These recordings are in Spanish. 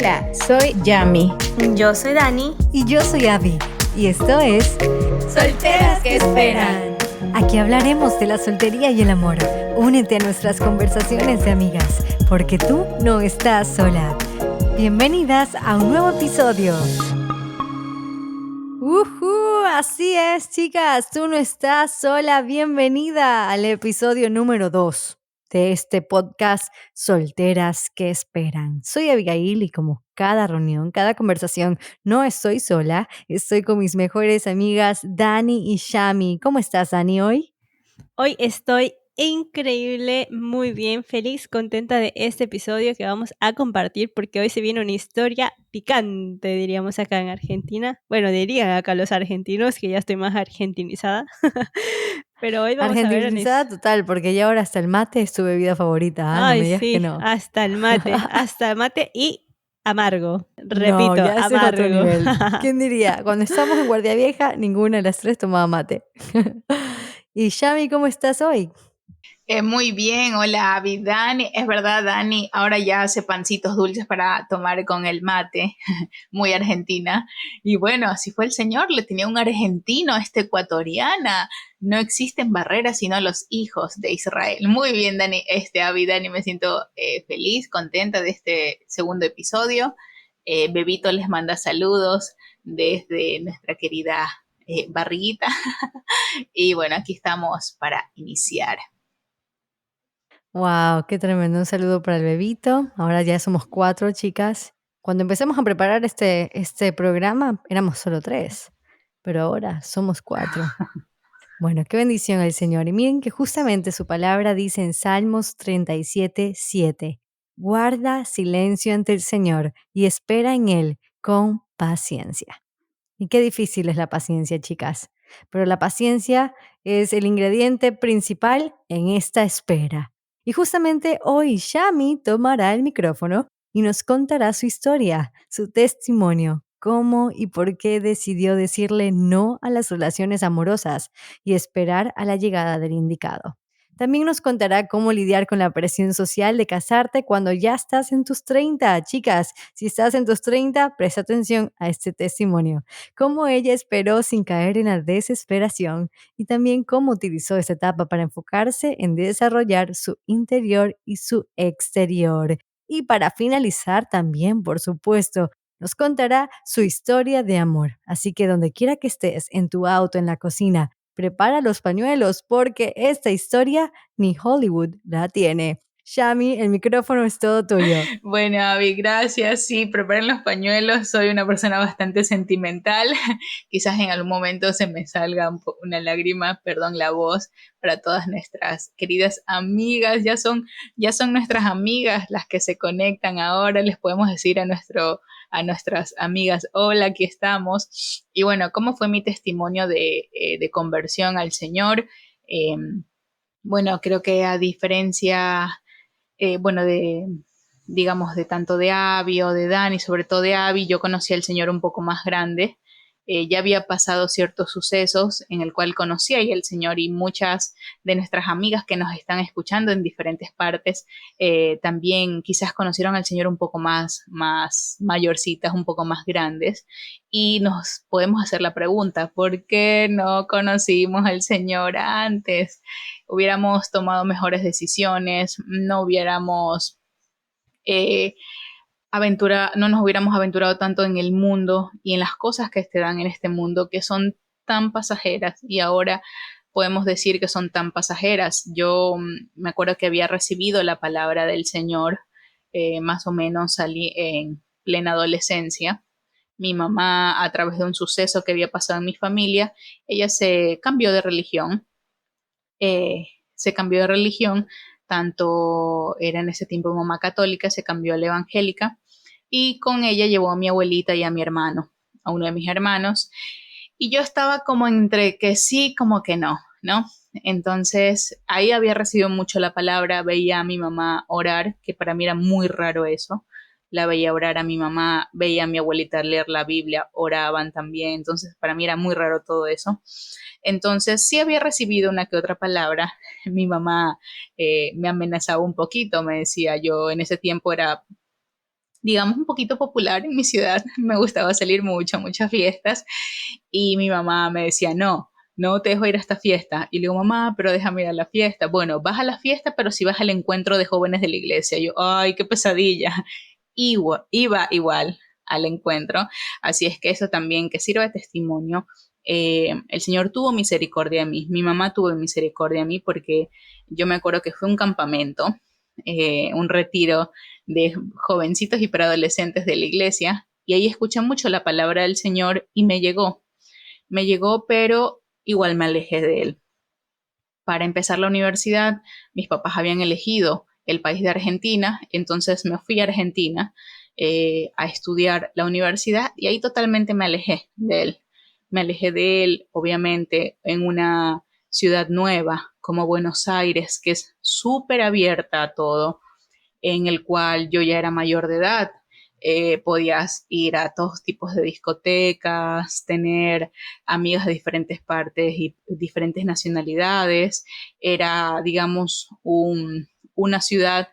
Hola, soy Yami. Yo soy Dani. Y yo soy Abby. Y esto es Solteras que Esperan. Aquí hablaremos de la soltería y el amor. Únete a nuestras conversaciones de amigas, porque tú no estás sola. Bienvenidas a un nuevo episodio. Así es, chicas, tú no estás sola. Bienvenida al episodio número 2 de este podcast Solteras que Esperan. Soy Abigail y como cada reunión, cada conversación, no estoy sola, estoy con mis mejores amigas Dani y Shami. ¿Cómo estás, Dani, hoy? Hoy estoy increíble, muy bien, feliz, contenta de este episodio que vamos a compartir porque hoy se viene una historia picante, diríamos acá en Argentina. Bueno, dirían acá los argentinos que ya estoy más argentinizada. Pero hoy vamos a ver Argentinizada total, porque ya ahora hasta el mate es tu bebida favorita, ¿ah? No Ay, me digas que sí, no. hasta el mate y amargo. No, Repito, ya ese es otro amargo. nivel. ¿Quién diría? Cuando estábamos en Guardia Vieja, ninguna de las tres tomaba mate. Y Yami, ¿cómo estás hoy? Muy bien, hola Abby, Dani, es verdad Dani, ahora ya hace pancitos dulces para tomar con el mate, muy argentina, y bueno, así fue el señor, le tenía un argentino a esta ecuatoriana, no existen barreras sino los hijos de Israel. Muy bien Dani, Abby, Dani, me siento feliz, contenta de este segundo episodio. Bebito les manda saludos desde nuestra querida barriguita, y bueno, aquí estamos para iniciar. Wow, qué tremendo. Un saludo para el bebito. Ahora ya somos 4 chicas. Cuando empezamos a preparar este programa éramos solo 3, pero ahora somos 4. Bueno, qué bendición al Señor. Y miren que justamente su palabra dice en Salmos 37:7, guarda silencio ante el Señor y espera en Él con paciencia. Y qué difícil es la paciencia, chicas. Pero la paciencia es el ingrediente principal en esta espera. Y justamente hoy Shami tomará el micrófono y nos contará su historia, su testimonio, cómo y por qué decidió decirle no a las relaciones amorosas y esperar a la llegada del indicado. También nos contará cómo lidiar con la presión social de casarte cuando ya estás en tus 30. Chicas, si estás en tus 30, presta atención a este testimonio. Cómo ella esperó sin caer en la desesperación y también cómo utilizó esta etapa para enfocarse en desarrollar su interior y su exterior. Y para finalizar también, por supuesto, nos contará su historia de amor. Así que donde quiera que estés, en tu auto, en la cocina, prepara los pañuelos porque esta historia ni Hollywood la tiene. Shami, el micrófono es todo tuyo. Bueno, Abby, gracias. Sí, preparen los pañuelos. Soy una persona bastante sentimental. Quizás en algún momento se me salga una lágrima, perdón la voz, para todas nuestras queridas amigas. Ya son nuestras amigas las que se conectan ahora. Les podemos decir a nuestras amigas, hola, aquí estamos. Y bueno, ¿cómo fue mi testimonio de conversión al Señor? Bueno, creo que a diferencia bueno, digamos, de tanto de Abby o de Dani, sobre todo de Abby, yo conocí al Señor un poco más grande. Ya había pasado ciertos sucesos en el cual conocía y el Señor y muchas de nuestras amigas que nos están escuchando en diferentes partes también quizás conocieron al Señor un poco más mayorcitas, un poco más grandes y nos podemos hacer la pregunta, ¿por qué no conocimos al Señor antes? Hubiéramos tomado mejores decisiones, no hubiéramos eh, no nos hubiéramos aventurado tanto en el mundo y en las cosas que te dan en este mundo que son tan pasajeras y ahora podemos decir que son tan pasajeras. Yo me acuerdo que había recibido la palabra del Señor, más o menos salí en plena adolescencia. Mi mamá, a través de un suceso que había pasado en mi familia, ella se cambió de religión. Se cambió de religión, tanto era en ese tiempo mamá católica, se cambió a la evangélica y con ella llevó a mi abuelita y a mi hermano, a uno de mis hermanos, y yo estaba como entre que sí, como que no, ¿no? Entonces ahí había recibido mucho la palabra, veía a mi mamá orar, que para mí era muy raro eso, la veía orar a mi mamá, veía a mi abuelita leer la Biblia, oraban también, entonces para mí era muy raro todo eso. Entonces sí había recibido una que otra palabra, mi mamá me amenazaba un poquito, me decía, yo en ese tiempo era digamos, un poquito popular en mi ciudad. Me gustaba salir mucho, a muchas fiestas. Y mi mamá me decía, no te dejo ir a esta fiesta. Y le digo, mamá, pero déjame ir a la fiesta. Bueno, vas a la fiesta, pero si vas al encuentro de jóvenes de la iglesia. Yo, ay, qué pesadilla. Iba igual al encuentro. Así es que eso también, que sirva de testimonio. El Señor tuvo misericordia de mí. Mi mamá tuvo misericordia de mí porque yo me acuerdo que fue un campamento, un retiro de jovencitos y preadolescentes de la iglesia. Y ahí escuché mucho la palabra del Señor y me llegó, pero igual me alejé de él. Para empezar la universidad, mis papás habían elegido el país de Argentina, entonces me fui a Argentina a estudiar la universidad y ahí totalmente me alejé de él. Me alejé de él, obviamente, en una ciudad nueva como Buenos Aires, que es súper abierta a todo, en el cual yo ya era mayor de edad. Podías ir a todos tipos de discotecas, tener amigas de diferentes partes y diferentes nacionalidades. Era, digamos, una ciudad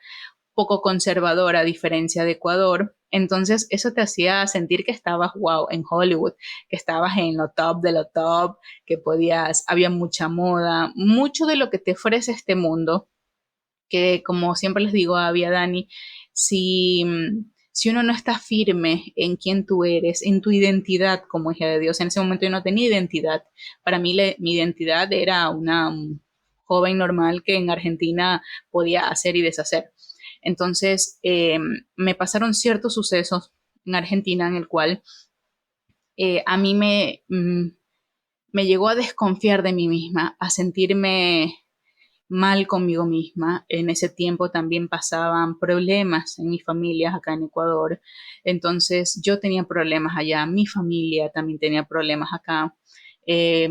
poco conservadora a diferencia de Ecuador. Entonces eso te hacía sentir que estabas, wow, en Hollywood, que estabas en lo top de lo top, que había mucha moda, mucho de lo que te ofrece este mundo, que como siempre les digo a Abby y a Dani, si, si uno no está firme en quién tú eres, en tu identidad como hija de Dios, en ese momento yo no tenía identidad. Para mí mi identidad era una joven normal que en Argentina podía hacer y deshacer. Entonces me pasaron ciertos sucesos en Argentina en el cual a mí me llegó a desconfiar de mí misma, a sentirme mal conmigo misma. En ese tiempo también pasaban problemas en mi familia acá en Ecuador. Entonces yo tenía problemas allá, mi familia también tenía problemas acá. Eh,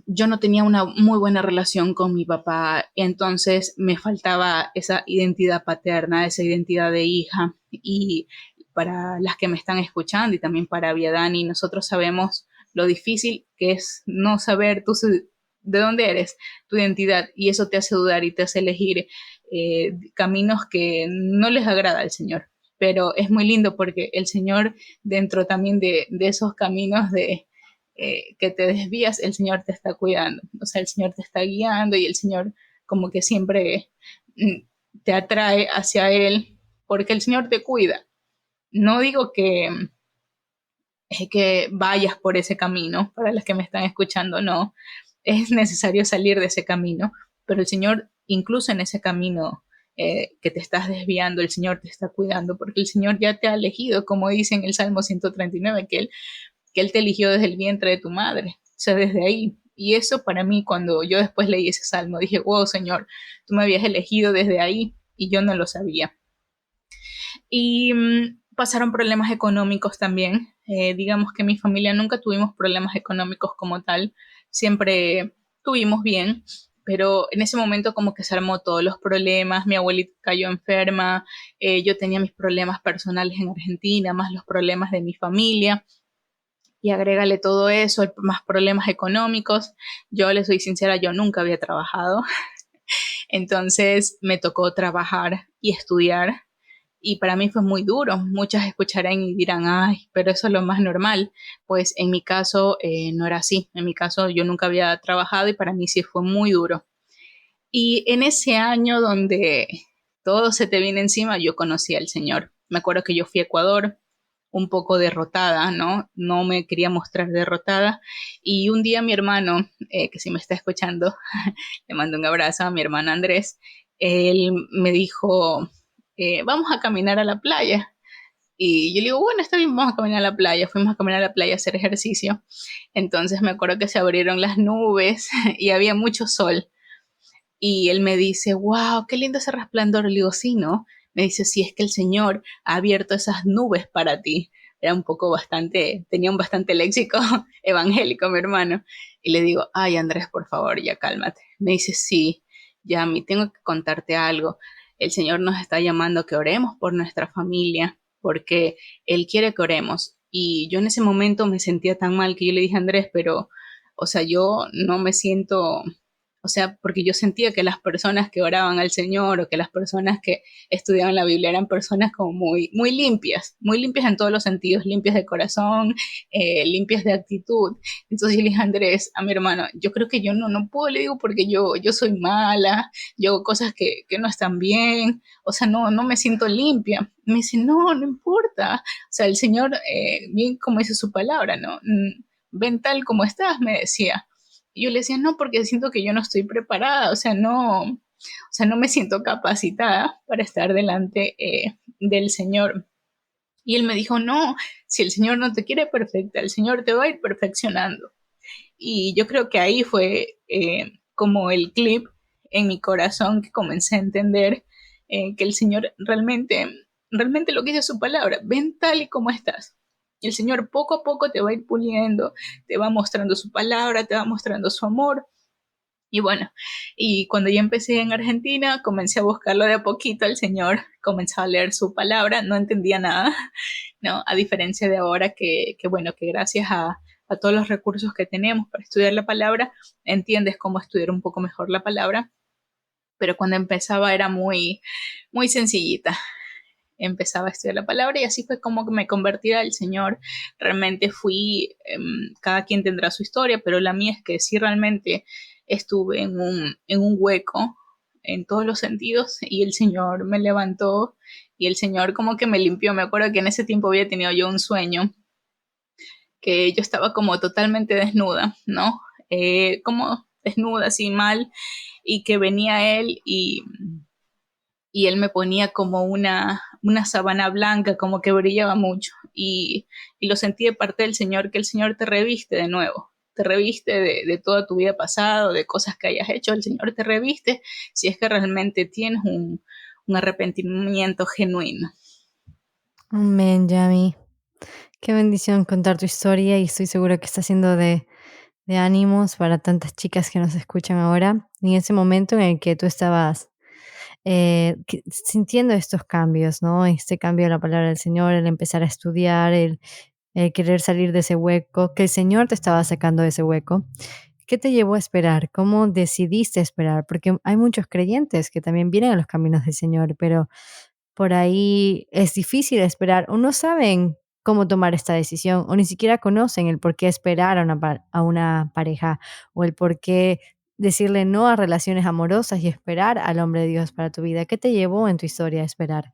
yo no tenía una muy buena relación con mi papá, entonces me faltaba esa identidad paterna, esa identidad de hija. Y para las que me están escuchando y también para Viadani, nosotros sabemos lo difícil que es no saber de dónde eres, tu identidad, y eso te hace dudar y te hace elegir caminos que no les agrada al Señor. Pero es muy lindo porque el Señor, dentro también de esos caminos que te desvías, el Señor te está cuidando. O sea, el Señor te está guiando y el Señor como que siempre te atrae hacia Él porque el Señor te cuida. No digo que vayas por ese camino, para las que me están escuchando, no. Es necesario salir de ese camino, pero el Señor, incluso en ese camino que te estás desviando, el Señor te está cuidando, porque el Señor ya te ha elegido, como dice en el Salmo 139, que Él te eligió desde el vientre de tu madre, o sea, desde ahí. Y eso para mí, cuando yo después leí ese salmo, dije, wow, Señor, tú me habías elegido desde ahí y yo no lo sabía. Y pasaron problemas económicos también. Digamos que mi familia nunca tuvimos problemas económicos como tal, siempre tuvimos bien, pero en ese momento como que se armó todos los problemas, mi abuelita cayó enferma, yo tenía mis problemas personales en Argentina, más los problemas de mi familia, y agrégale todo eso, más problemas económicos. Yo les soy sincera, yo nunca había trabajado, entonces me tocó trabajar y estudiar. Y para mí fue muy duro. Muchas escucharán y dirán, ay, pero eso es lo más normal. Pues en mi caso no era así. En mi caso yo nunca había trabajado y para mí sí fue muy duro. Y en ese año donde todo se te viene encima, yo conocí al Señor. Me acuerdo que yo fui a Ecuador un poco derrotada, ¿no? No me quería mostrar derrotada. Y un día mi hermano, que si me está escuchando, le mando un abrazo a mi hermano Andrés, él me dijo, vamos a caminar a la playa. Y yo le digo, bueno, está bien, vamos a caminar a la playa. Fuimos a caminar a la playa a hacer ejercicio. Entonces me acuerdo que se abrieron las nubes y había mucho sol. Y él me dice, wow, qué lindo ese resplandor. Le digo, sí, ¿no? Me dice, sí, es que el Señor ha abierto esas nubes para ti. Era tenía un bastante léxico evangélico, mi hermano. Y le digo, ay, Andrés, por favor, ya cálmate. Me dice, sí, Yami, tengo que contarte algo. El Señor nos está llamando a que oremos por nuestra familia, porque Él quiere que oremos. Y yo en ese momento me sentía tan mal que yo le dije a Andrés, pero, o sea, yo no me siento, O sea, porque yo sentía que las personas que oraban al Señor o que las personas que estudiaban la Biblia eran personas como muy muy limpias en todos los sentidos, limpias de corazón, limpias de actitud. Entonces yo le dije a Andrés, a mi hermano, yo creo que yo no puedo, le digo, porque yo soy mala, yo hago cosas que no están bien, o sea, no me siento limpia. Me dice, no importa. O sea, el Señor, bien como dice su palabra, ¿no? Ven tal como estás, me decía. Y yo le decía, no, porque siento que yo no estoy preparada, o sea, no me siento capacitada para estar delante del Señor. Y él me dijo, no, si el Señor no te quiere perfecta, el Señor te va a ir perfeccionando. Y yo creo que ahí fue como el clip en mi corazón que comencé a entender que el Señor realmente lo que dice su palabra, ven tal y como estás. Y el Señor poco a poco te va a ir puliendo, te va mostrando su palabra, te va mostrando su amor. Y bueno, y cuando ya empecé en Argentina, comencé a buscarlo de a poquito al Señor, comencé a leer su palabra, no entendía nada, ¿no? A diferencia de ahora bueno, que gracias a todos los recursos que tenemos para estudiar la palabra, entiendes cómo estudiar un poco mejor la palabra, pero cuando empezaba era muy sencillita. Empezaba a estudiar la palabra y así fue como que me convertí al Señor. Realmente fui, cada quien tendrá su historia, pero la mía es que sí realmente estuve en un hueco en todos los sentidos y el Señor me levantó y el Señor como que me limpió. Me acuerdo que en ese tiempo había tenido yo un sueño que yo estaba como totalmente desnuda, ¿no? Como desnuda, así mal, y que venía él y él me ponía como una sábana blanca, como que brillaba mucho, y lo sentí de parte del Señor, que el Señor te reviste de nuevo, te reviste de toda tu vida pasada, de cosas que hayas hecho, el Señor te reviste si es que realmente tienes un arrepentimiento genuino. Amén, Yami. Qué bendición contar tu historia y estoy segura que está siendo de ánimos para tantas chicas que nos escuchan ahora. Y en ese momento en el que tú estabas sintiendo estos cambios, ¿no? Este cambio de la palabra del Señor, el empezar a estudiar, el querer salir de ese hueco, que el Señor te estaba sacando de ese hueco. ¿Qué te llevó a esperar? ¿Cómo decidiste esperar? Porque hay muchos creyentes que también vienen a los caminos del Señor, pero por ahí es difícil esperar o no saben cómo tomar esta decisión o ni siquiera conocen el por qué esperar a una pareja o el por qué decirle no a relaciones amorosas y esperar al hombre de Dios para tu vida. ¿Qué te llevó en tu historia a esperar?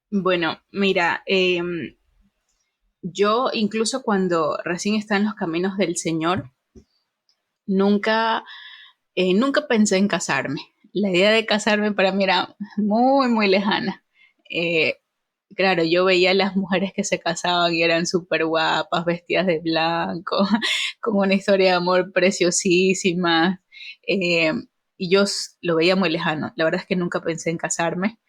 Bueno, mira, yo incluso cuando recién estaba en los caminos del Señor, nunca, nunca pensé en casarme. La idea de casarme para mí era muy lejana. Eh, claro, yo veía a las mujeres que se casaban y eran súper guapas, vestidas de blanco, con una historia de amor preciosísima. eh, y yo lo veía muy lejano. La verdad es que nunca pensé en casarme.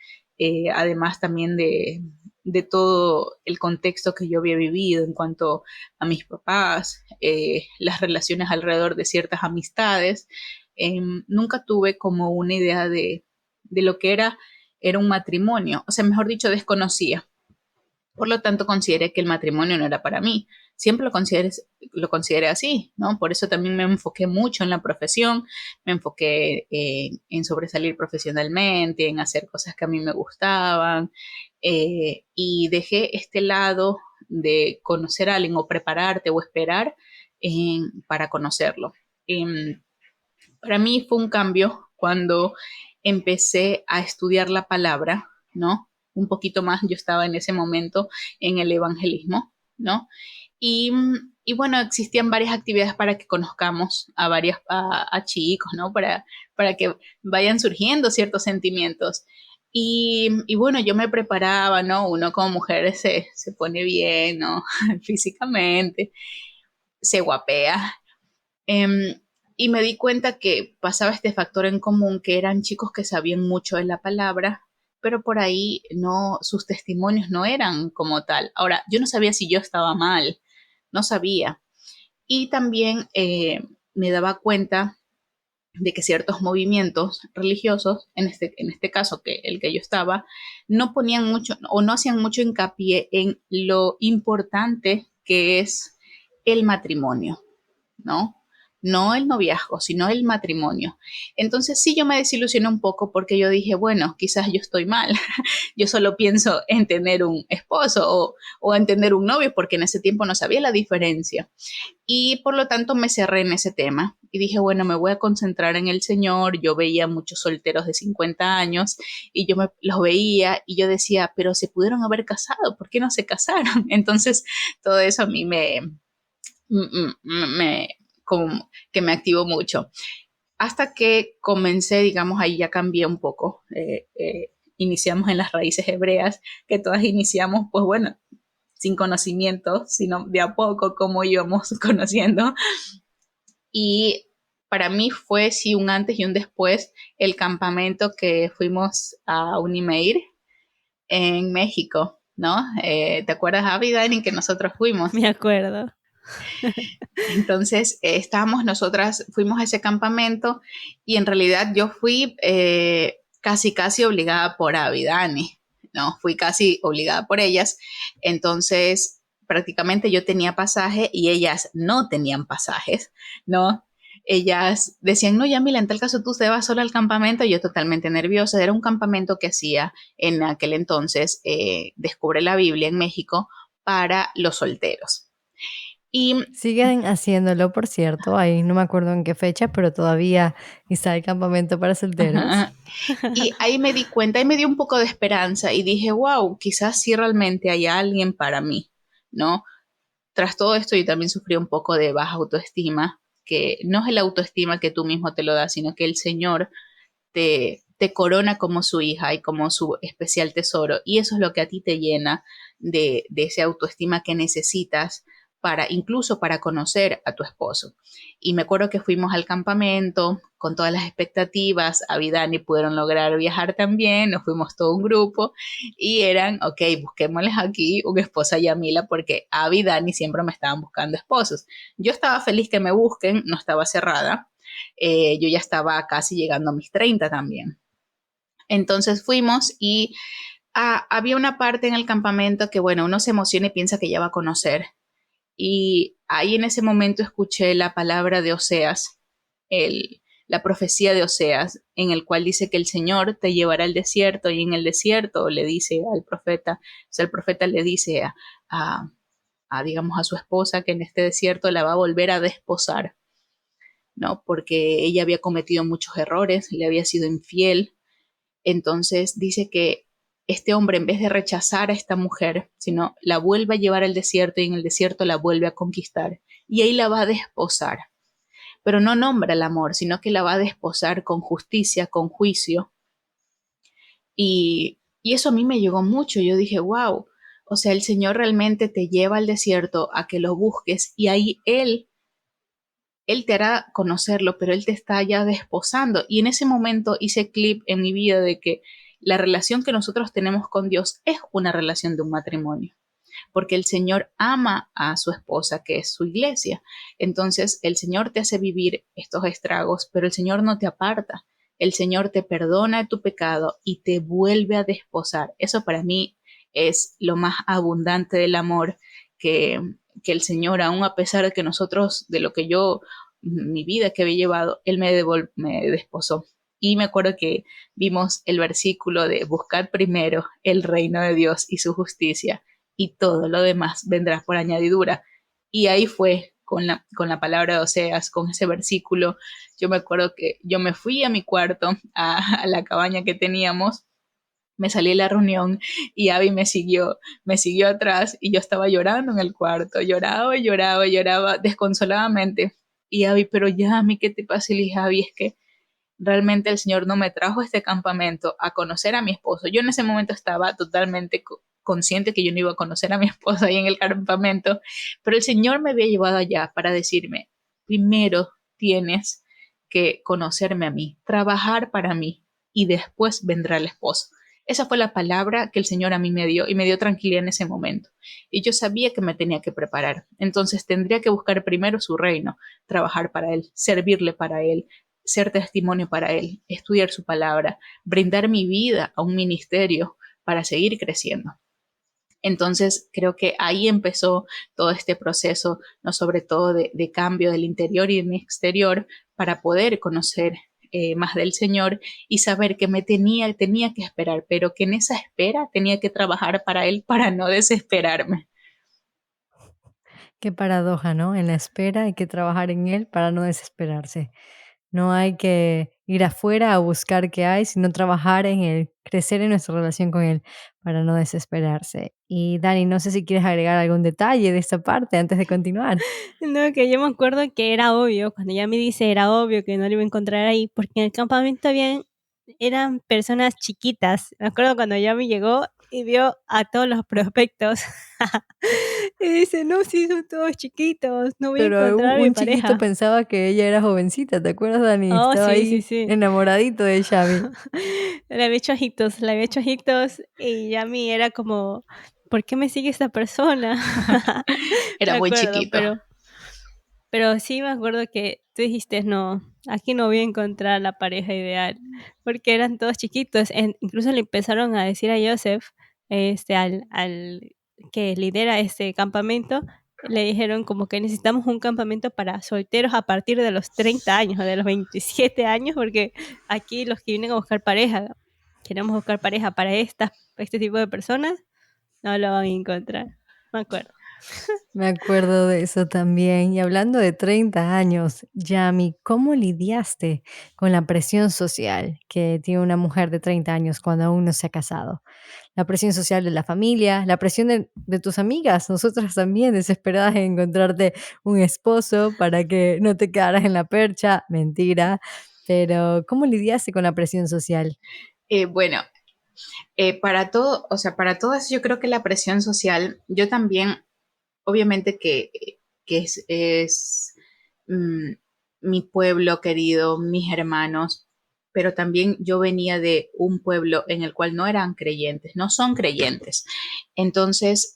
Además también de todo el contexto que yo había vivido en cuanto a mis papás, las relaciones alrededor de ciertas amistades. Nunca tuve como una idea de lo que era un matrimonio, o sea, mejor dicho, desconocía. Por lo tanto, consideré que el matrimonio no era para mí. Siempre lo consideré así, ¿no? Por eso también me enfoqué mucho en la profesión, me enfoqué en sobresalir profesionalmente, en hacer cosas que a mí me gustaban, y dejé este lado de conocer a alguien o prepararte o esperar para conocerlo. Para mí fue un cambio cuando empecé a estudiar la palabra, ¿no? Un poquito más, yo estaba en ese momento en el evangelismo, ¿no? Y, y bueno, existían varias actividades para que conozcamos a chicos, ¿no? Para que vayan surgiendo ciertos sentimientos. Y bueno, yo me preparaba, ¿no? Uno como mujer se pone bien, ¿no? Físicamente, se guapea. Em, y me di cuenta que pasaba este factor en común, que eran chicos que sabían mucho de la palabra, pero por ahí no, sus testimonios no eran como tal. Ahora, yo no sabía si yo estaba mal, no sabía. Y también me daba cuenta de que ciertos movimientos religiosos, en este caso que el que yo estaba, no ponían mucho o no hacían mucho hincapié en lo importante que es el matrimonio, ¿no? no el noviazgo, sino el matrimonio. Entonces sí, yo me desilusioné un poco porque yo dije, bueno, quizás yo estoy mal, yo solo pienso en tener un esposo o en tener un novio, porque en ese tiempo no sabía la diferencia. Y por lo tanto me cerré en ese tema y dije, bueno, me voy a concentrar en el Señor. Yo veía muchos solteros de 50 años y los veía y yo decía, pero se pudieron haber casado, ¿por qué no se casaron? Entonces todo eso a mí me como que me activó mucho. Hasta que comencé, digamos, ahí ya cambié un poco. Iniciamos en las raíces hebreas, que todas iniciamos, pues bueno, sin conocimiento, sino de a poco como íbamos conociendo. Y para mí fue sí un antes y un después el campamento que fuimos a Unimeir en México, ¿no? ¿Te acuerdas, Avi, Dani, que nosotros fuimos? Me acuerdo. Entonces, fuimos a ese campamento y en realidad yo fui casi obligada por Avi, Dani, ¿no? Fui casi obligada por ellas. Entonces, prácticamente yo tenía pasaje y ellas no tenían pasajes, ¿no? Ellas decían, no, Yamila, en tal caso tú te vas sola al campamento. Y yo totalmente nerviosa. Era un campamento que hacía en aquel entonces, Descubre la Biblia en México, para los solteros. Y Siguen haciéndolo, por cierto. Ahí no me acuerdo en qué fecha, pero todavía está el campamento para solteros. y ahí me di cuenta y me dio un poco de esperanza y dije, wow, quizás sí realmente hay alguien para mí, ¿no? Tras todo esto yo también sufrí un poco de baja autoestima, que no es el autoestima que tú mismo te lo das, sino que el Señor te corona como su hija y como su especial tesoro. Y eso es lo que a ti te llena de ese autoestima que necesitas incluso para conocer a tu esposo. Y me acuerdo que fuimos al campamento con todas las expectativas. Abby y Dani pudieron lograr viajar también, nos fuimos todo un grupo y eran, ok, busquémosles aquí una esposa a Yamila, porque Abby y Dani siempre me estaban buscando esposos. Yo estaba feliz que me busquen, no estaba cerrada. Yo ya estaba casi llegando a mis 30 también. Entonces fuimos y había una parte en el campamento que, bueno, uno se emociona y piensa que ya va a conocer. Y ahí en ese momento escuché la palabra de Oseas, la profecía de Oseas, en el cual dice que el Señor te llevará al desierto y en el desierto le dice al profeta, o sea, el profeta le dice digamos, a su esposa que en este desierto la va a volver a desposar, ¿no? Porque ella había cometido muchos errores, le había sido infiel. Entonces dice que este hombre, en vez de rechazar a esta mujer, sino la vuelve a llevar al desierto y en el desierto la vuelve a conquistar y ahí la va a desposar. Pero no nombra el amor, sino que la va a desposar con justicia, con juicio. Y eso a mí me llegó mucho. Yo dije, wow, o sea, el Señor realmente te lleva al desierto a que lo busques y ahí Él te hará conocerlo, pero Él te está ya desposando. Y en ese momento hice clip en mi vida de que la relación que nosotros tenemos con Dios es una relación de un matrimonio, porque el Señor ama a su esposa, que es su iglesia. Entonces, el Señor te hace vivir estos estragos, pero el Señor no te aparta. El Señor te perdona tu pecado y te vuelve a desposar. Eso para mí es lo más abundante del amor que el Señor, aún a pesar de que nosotros, de lo que mi vida que había llevado, Él me desposó. Y me acuerdo que vimos el versículo de buscar primero el reino de Dios y su justicia y todo lo demás vendrá por añadidura. Y ahí fue con la palabra de Oseas, con ese versículo. Yo me acuerdo que yo me fui a mi cuarto, a la cabaña que teníamos, me salí de la reunión y Abby me siguió atrás y yo estaba llorando en el cuarto, lloraba desconsoladamente. Y Abby, pero ya, a mí, ¿qué te pasa? Y le dije, Abby, es que realmente el Señor no me trajo a este campamento a conocer a mi esposo. Yo en ese momento estaba totalmente consciente que yo no iba a conocer a mi esposo ahí en el campamento, pero el Señor me había llevado allá para decirme, primero tienes que conocerme a mí, trabajar para mí y después vendrá el esposo. Esa fue la palabra que el Señor a mí me dio y me dio tranquilidad en ese momento. Y yo sabía que me tenía que preparar. Entonces tendría que buscar primero su reino, trabajar para Él, servirle para Él, ser testimonio para Él, estudiar su palabra, brindar mi vida a un ministerio para seguir creciendo. Entonces creo que ahí empezó todo este proceso, no sobre todo de cambio del interior y de mi exterior, para poder conocer más del Señor y saber que me tenía que esperar, pero que en esa espera tenía que trabajar para Él para no desesperarme. Qué paradoja, ¿no? En la espera hay que trabajar en él para no desesperarse. No hay que ir afuera a buscar qué hay, sino trabajar en él, crecer en nuestra relación con él para no desesperarse. Y Dani, no sé si quieres agregar algún detalle de esta parte antes de continuar. No, que yo me acuerdo que era obvio, cuando ella me dice era obvio que no lo iba a encontrar ahí, porque en el campamento eran personas chiquitas. Me acuerdo cuando ya me llegó y vio a todos los prospectos. Y dice, no, sí, son todos chiquitos, no voy a Pero encontrar a mi un chiquito pareja. pensaba que ella era jovencita, ¿te acuerdas, Dani? Oh, Estaba sí, sí, ahí sí. enamoradito de Xavi. Le había hecho ojitos y Yami era como, ¿por qué me sigue esta persona? Era Me muy acuerdo, chiquito. pero sí me acuerdo que tú dijiste, no, aquí no voy a encontrar la pareja ideal, porque eran todos chiquitos. Incluso le empezaron a decir a Joseph, al que lidera este campamento, le dijeron como que necesitamos un campamento para solteros a partir de los 30 años o de los 27 años, porque aquí los que vienen a buscar pareja, queremos buscar pareja para este tipo de personas, no lo van a encontrar. Me acuerdo. Me acuerdo de eso también. Y hablando de 30 años, Yami, ¿cómo lidiaste con la presión social que tiene una mujer de 30 años cuando aún no se ha casado? La presión social de la familia, la presión de tus amigas, nosotras también desesperadas en encontrarte un esposo para que no te quedaras en la percha. Mentira. Pero, ¿cómo lidiaste con la presión social? Bueno, para todo, o sea, para todo eso yo creo que la presión social, yo también, obviamente que es mm, mi pueblo querido, mis hermanos, pero también yo venía de un pueblo en el cual no eran creyentes, no son creyentes. Entonces,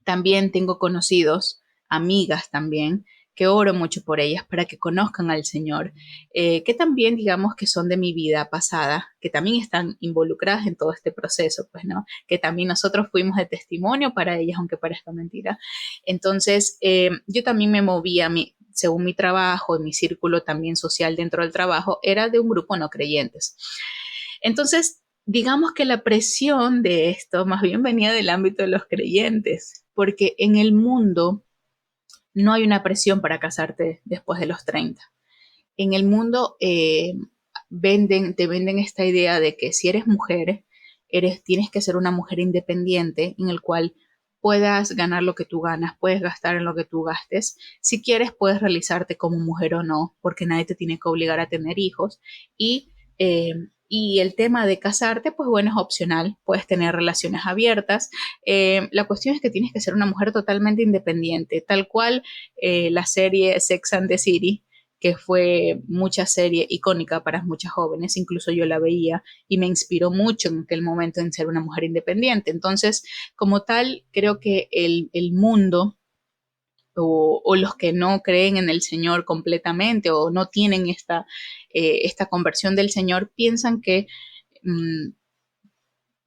también tengo conocidos, amigas también, que oro mucho por ellas para que conozcan al Señor, que también digamos que son de mi vida pasada, que también están involucradas en todo este proceso, pues, ¿no? Que también nosotros fuimos de testimonio para ellas, aunque parezca mentira. Entonces, yo también me movía, según mi trabajo, mi círculo también social dentro del trabajo, era de un grupo no creyentes. Entonces, digamos que la presión de esto más bien venía del ámbito de los creyentes, porque en el mundo no hay una presión para casarte después de los 30. En el mundo te venden esta idea de que si eres mujer, tienes que ser una mujer independiente en el cual puedas ganar lo que tú ganas, puedes gastar en lo que tú gastes. Si quieres, puedes realizarte como mujer o no, porque nadie te tiene que obligar a tener hijos. Y, eh, y el tema de casarte, pues bueno, es opcional, puedes tener relaciones abiertas. La cuestión es que tienes que ser una mujer totalmente independiente, tal cual la serie Sex and the City, que fue mucha serie icónica para muchas jóvenes, incluso yo la veía y me inspiró mucho en aquel momento en ser una mujer independiente. Entonces, como tal, creo que el mundo o los que no creen en el Señor completamente o no tienen esta conversión del Señor, piensan que mmm,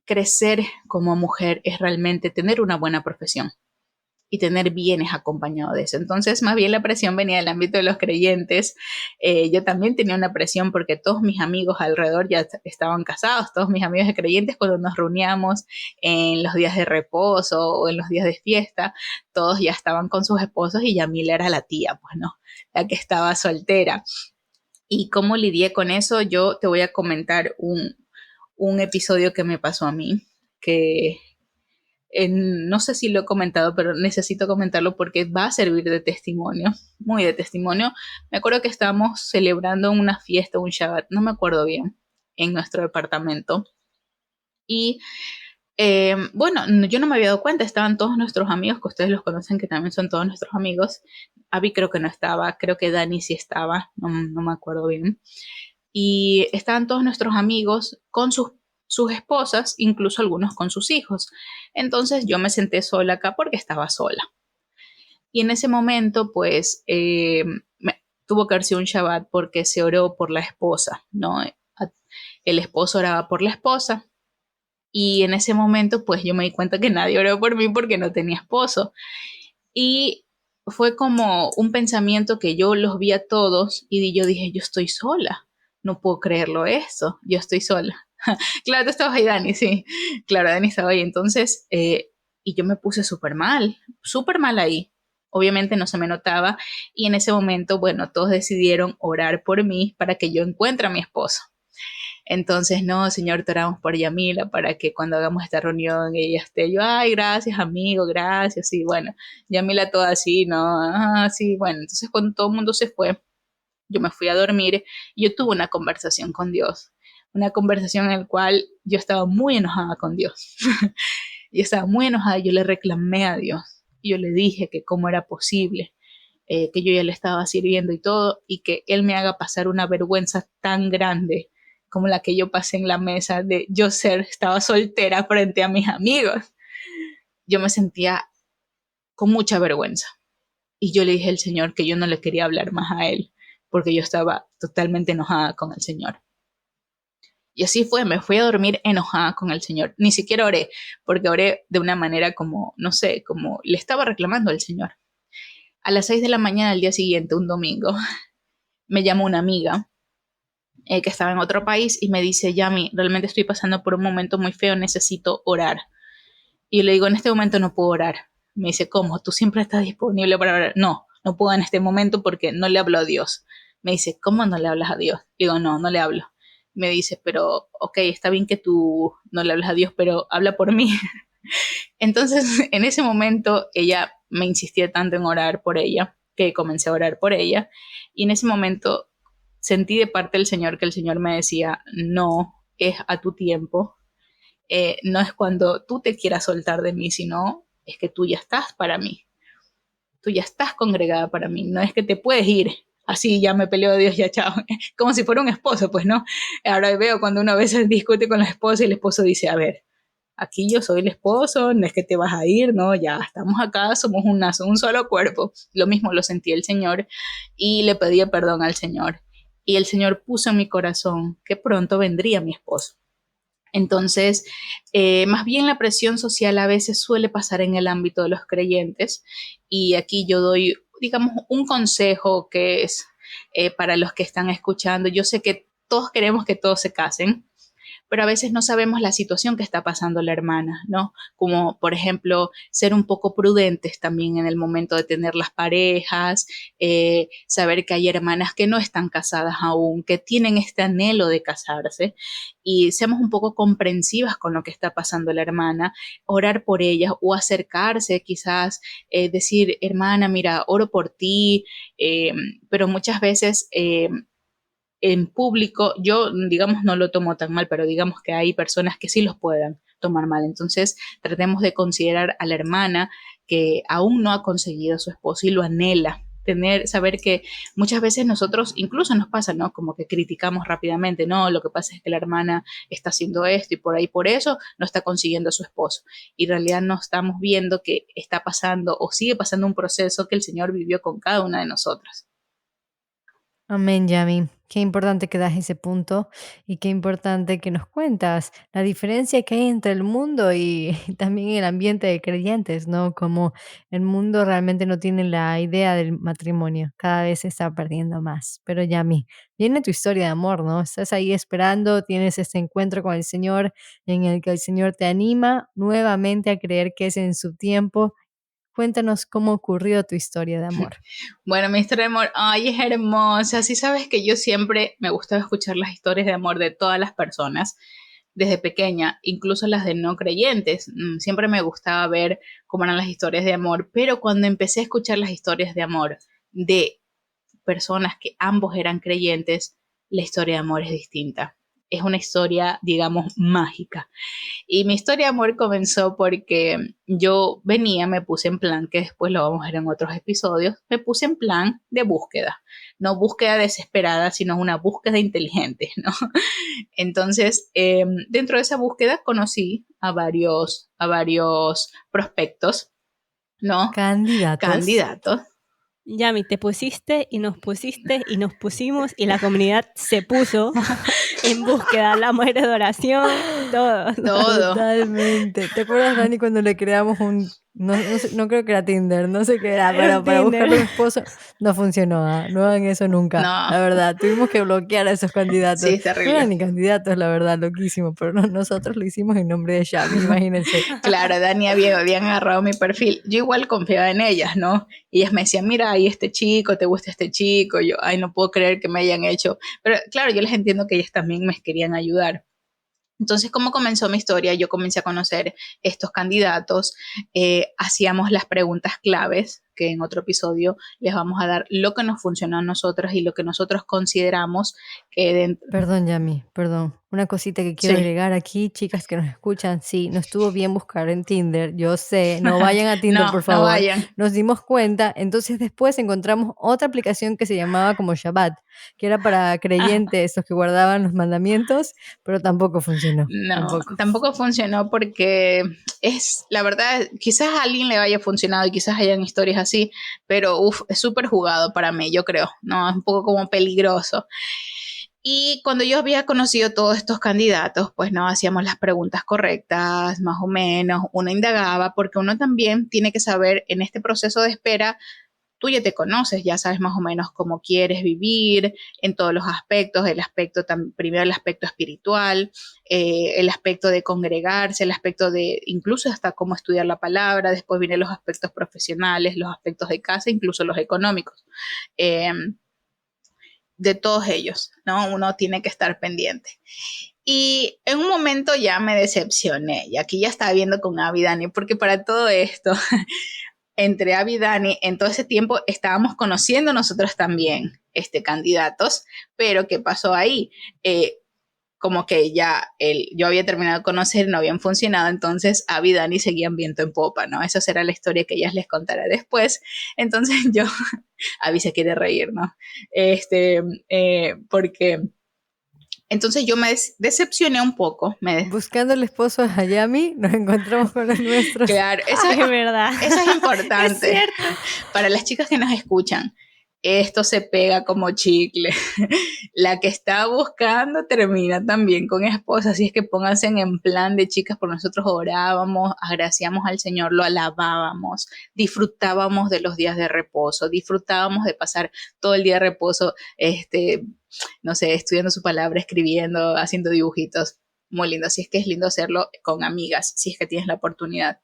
crecer como mujer es realmente tener una buena profesión y tener bienes acompañado de eso. Entonces, más bien la presión venía del ámbito de los creyentes. Yo también tenía una presión porque todos mis amigos alrededor ya estaban casados, todos mis amigos de creyentes cuando nos reuníamos en los días de reposo o en los días de fiesta, todos ya estaban con sus esposos y Yamila era la tía, pues no, la que estaba soltera. ¿Y cómo lidié con eso? Yo te voy a comentar un episodio que me pasó a mí, que no sé si lo he comentado, pero necesito comentarlo porque va a servir de testimonio, muy de testimonio. Me acuerdo que estábamos celebrando una fiesta, un Shabbat, no me acuerdo bien, en nuestro departamento. Y bueno, yo no me había dado cuenta, estaban todos nuestros amigos, que ustedes los conocen, que también son todos nuestros amigos. Abby creo que no estaba, creo que Dani sí estaba, no me acuerdo bien. Y estaban todos nuestros amigos con sus esposas, incluso algunos con sus hijos. Entonces yo me senté sola acá porque estaba sola. Y en ese momento, pues, tuvo que haber sido un Shabbat porque se oró por la esposa, ¿no? El esposo oraba por la esposa Y en ese momento, pues yo me di cuenta que nadie oró por mí porque no tenía esposo. Y fue como un pensamiento que yo los vi a todos y yo dije, yo estoy sola. No puedo creerlo eso, yo estoy sola. Claro, tú estabas ahí, Dani, sí. Claro, Dani estaba ahí. Entonces, y yo me puse súper mal ahí. Obviamente no se me notaba. Y en ese momento, bueno, todos decidieron orar por mí para que yo encuentre a mi esposo. Entonces, no, Señor, te oramos por Yamila para que cuando hagamos esta reunión ella esté yo, ay, gracias, amigo, gracias. Sí, bueno, Yamila toda así, ¿no? Ah, sí, bueno. Entonces, cuando todo el mundo se fue, yo me fui a dormir y yo tuve una conversación con Dios. Una conversación en la cual yo estaba muy enojada con Dios. Yo estaba muy enojada y yo le reclamé a Dios. Yo le dije que cómo era posible, que yo ya le estaba sirviendo y todo, y que Él me haga pasar una vergüenza tan grande como la que yo pasé en la mesa de estaba soltera frente a mis amigos. Yo me sentía con mucha vergüenza. Y yo le dije al Señor que yo no le quería hablar más a Él, porque yo estaba totalmente enojada con el Señor. Y así fue, me fui a dormir enojada con el Señor. Ni siquiera oré, porque oré de una manera como, no sé, como le estaba reclamando al Señor. A las 6 de la mañana del día siguiente, un domingo, me llamó una amiga que estaba en otro país y me dice, Yami, realmente estoy pasando por un momento muy feo, necesito orar. Y yo le digo, en este momento no puedo orar. Me dice, ¿cómo? ¿Tú siempre estás disponible para orar? No, no puedo en este momento porque no le hablo a Dios. Me dice, ¿cómo no le hablas a Dios? Digo, no, no le hablo. Me dice, pero, ok, está bien que tú no le hablas a Dios, pero habla por mí. Entonces, en ese momento, ella me insistía tanto en orar por ella, que comencé a orar por ella. Y en ese momento sentí de parte del Señor que el Señor me decía, no, es a tu tiempo. No es cuando tú te quieras soltar de mí, sino es que tú ya estás para mí. Tú ya estás congregada para mí. No es que te puedes ir. Así ya me peleó Dios, ya chao. Como si fuera un esposo, pues no. Ahora veo cuando uno a veces discute con la esposa y el esposo dice, a ver, aquí yo soy el esposo, no es que te vas a ir, no, ya estamos acá, somos un solo cuerpo. Lo mismo lo sentí el Señor y le pedí perdón al Señor. Y el Señor puso en mi corazón que pronto vendría mi esposo. Entonces, más bien la presión social a veces suele pasar en el ámbito de los creyentes y aquí yo doy, digamos, un consejo que es para los que están escuchando. Yo sé que todos queremos que todos se casen, pero a veces no sabemos la situación que está pasando la hermana, ¿no? Como, por ejemplo, ser un poco prudentes también en el momento de tener las parejas, saber que hay hermanas que no están casadas aún, que tienen este anhelo de casarse y seamos un poco comprensivas con lo que está pasando la hermana, orar por ellas o acercarse quizás, decir, hermana, mira, oro por ti, pero muchas veces en público, yo digamos no lo tomo tan mal, pero digamos que hay personas que sí los puedan tomar mal. Entonces tratemos de considerar a la hermana que aún no ha conseguido a su esposo y lo anhela. Saber que muchas veces nosotros, incluso nos pasa, ¿no? Como que criticamos rápidamente, no, lo que pasa es que la hermana está haciendo esto y por ahí por eso no está consiguiendo a su esposo. Y en realidad no estamos viendo que está pasando o sigue pasando un proceso que el Señor vivió con cada una de nosotras. Amén, Yami. Qué importante que das ese punto y qué importante que nos cuentas la diferencia que hay entre el mundo y también el ambiente de creyentes, ¿no? Como el mundo realmente no tiene la idea del matrimonio, cada vez se está perdiendo más. Pero Yami, viene tu historia de amor, ¿no? Estás ahí esperando, tienes este encuentro con el Señor en el que el Señor te anima nuevamente a creer que es en su tiempo. Cuéntanos cómo ocurrió tu historia de amor. Bueno, mi historia de amor, ay, es hermosa. Sí sabes que yo siempre me gustaba escuchar las historias de amor de todas las personas desde pequeña, incluso las de no creyentes. Siempre me gustaba ver cómo eran las historias de amor, pero cuando empecé a escuchar las historias de amor de personas que ambos eran creyentes, la historia de amor es distinta. Es una historia, digamos, mágica. Y mi historia de amor comenzó porque yo me puse en plan, que después lo vamos a ver en otros episodios, me puse en plan de búsqueda, no búsqueda desesperada, sino una búsqueda inteligente, ¿no? Entonces, dentro de esa búsqueda conocí a varios prospectos, ¿no? Candidatos. Candidatos. Yami, te pusiste y nos pusimos y la comunidad se puso en búsqueda, la mujer de oración, todo. Todo. Totalmente. ¿Te acuerdas, Dani, cuando le creamos un... No creo que era Tinder, no sé qué era, Era para buscar Tinder. un esposo? No funcionó, ¿ah? No hagan eso nunca. No. La verdad, tuvimos que bloquear a esos candidatos. Sí, es No eran terrible. ni candidatos, la verdad, loquísimo, pero nosotros lo hicimos en nombre de Yami, imagínense. Claro, Dani habían agarrado mi perfil. Yo igual confiaba en ellas, ¿no? Y ellas me decían, mira, ahí este chico, ¿te gusta este chico? Yo, ay, no puedo creer que me hayan hecho. Pero claro, yo les entiendo que ellas también me querían ayudar. Entonces, ¿cómo comenzó mi historia? Yo comencé a conocer estos candidatos, hacíamos las preguntas claves, que en otro episodio les vamos a dar lo que nos funcionó a nosotros y lo que nosotros consideramos que dentro... Perdón, Yami, perdón. Una cosita que quiero Sí. agregar aquí, chicas que nos escuchan, sí, no estuvo bien buscar en Tinder, yo sé, no vayan a Tinder, No, por no favor. vayan. Nos dimos cuenta, entonces después encontramos otra aplicación que se llamaba como Shabbat, que era para creyentes, esos que guardaban los mandamientos, pero tampoco funcionó. No, tampoco funcionó porque es, la verdad, quizás a alguien le haya funcionado y quizás hayan historias así, pero es súper jugado para mí, yo creo, ¿no? Es un poco como peligroso. Y cuando yo había conocido todos estos candidatos, pues no hacíamos las preguntas correctas, más o menos, uno indagaba, porque uno también tiene que saber en este proceso de espera, tú ya te conoces, ya sabes más o menos cómo quieres vivir en todos los aspectos, primero el aspecto espiritual, el aspecto de congregarse, el aspecto de incluso hasta cómo estudiar la palabra, después vienen los aspectos profesionales, los aspectos de casa, incluso los económicos. De todos ellos, ¿no? Uno tiene que estar pendiente. Y en un momento ya me decepcioné, y aquí ya estaba viendo con Abby y Dani, porque para todo esto, entre Abby y Dani, en todo ese tiempo estábamos conociendo nosotros también candidatos, pero ¿qué pasó ahí? Como que ya yo había terminado de conocer, no habían funcionado, entonces Abby y Dani seguían viento en popa, ¿no? Esa será la historia que ellas les contaré después. Entonces yo, Abby se quiere reír, ¿no? Porque entonces yo me decepcioné un poco. Buscando el esposo a Yami, nos encontramos con los nuestros. Claro, eso Es verdad. es importante. Es cierto. Para las chicas que nos escuchan, esto se pega como chicle. La que está buscando termina también con esposa, así es que pónganse en plan de chicas, por nosotros orábamos, agraciamos al Señor, lo alabábamos, disfrutábamos de los días de reposo, disfrutábamos de pasar todo el día de reposo, no sé, estudiando su palabra, escribiendo, haciendo dibujitos. Muy lindo, así es que es lindo hacerlo con amigas, si es que tienes la oportunidad.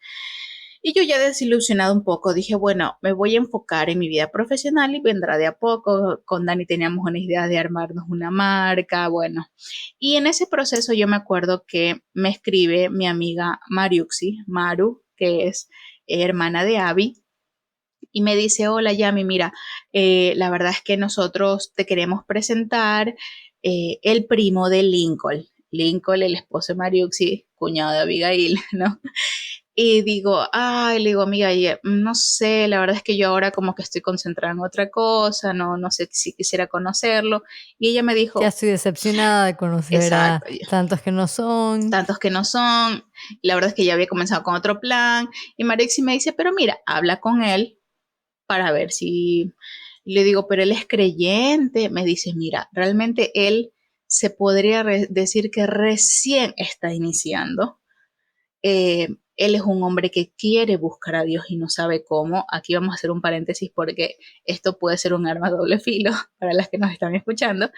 Y yo ya desilusionado un poco, dije, bueno, me voy a enfocar en mi vida profesional y vendrá de a poco. Con Dani teníamos una idea de armarnos una marca, bueno. Y en ese proceso yo me acuerdo que me escribe mi amiga Maru, que es hermana de Abby, y me dice, hola Yami, mira, la verdad es que nosotros te queremos presentar el primo de Lincoln, el esposo de Mariuxi, cuñado de Abigail, ¿no? Y digo, le digo, amiga, no sé, la verdad es que yo ahora como que estoy concentrada en otra cosa, no sé si quisiera conocerlo. Y ella me dijo... Ya estoy decepcionada de conocer a tantos que no son. Tantos que no son. La verdad es que ya había comenzado con otro plan. Y Marixi me dice, pero mira, habla con él para ver si... Y le digo, pero él es creyente. Me dice, mira, realmente él se podría decir que recién está iniciando. Él es un hombre que quiere buscar a Dios y no sabe cómo. Aquí vamos a hacer un paréntesis porque esto puede ser un arma doble filo para las que nos están escuchando.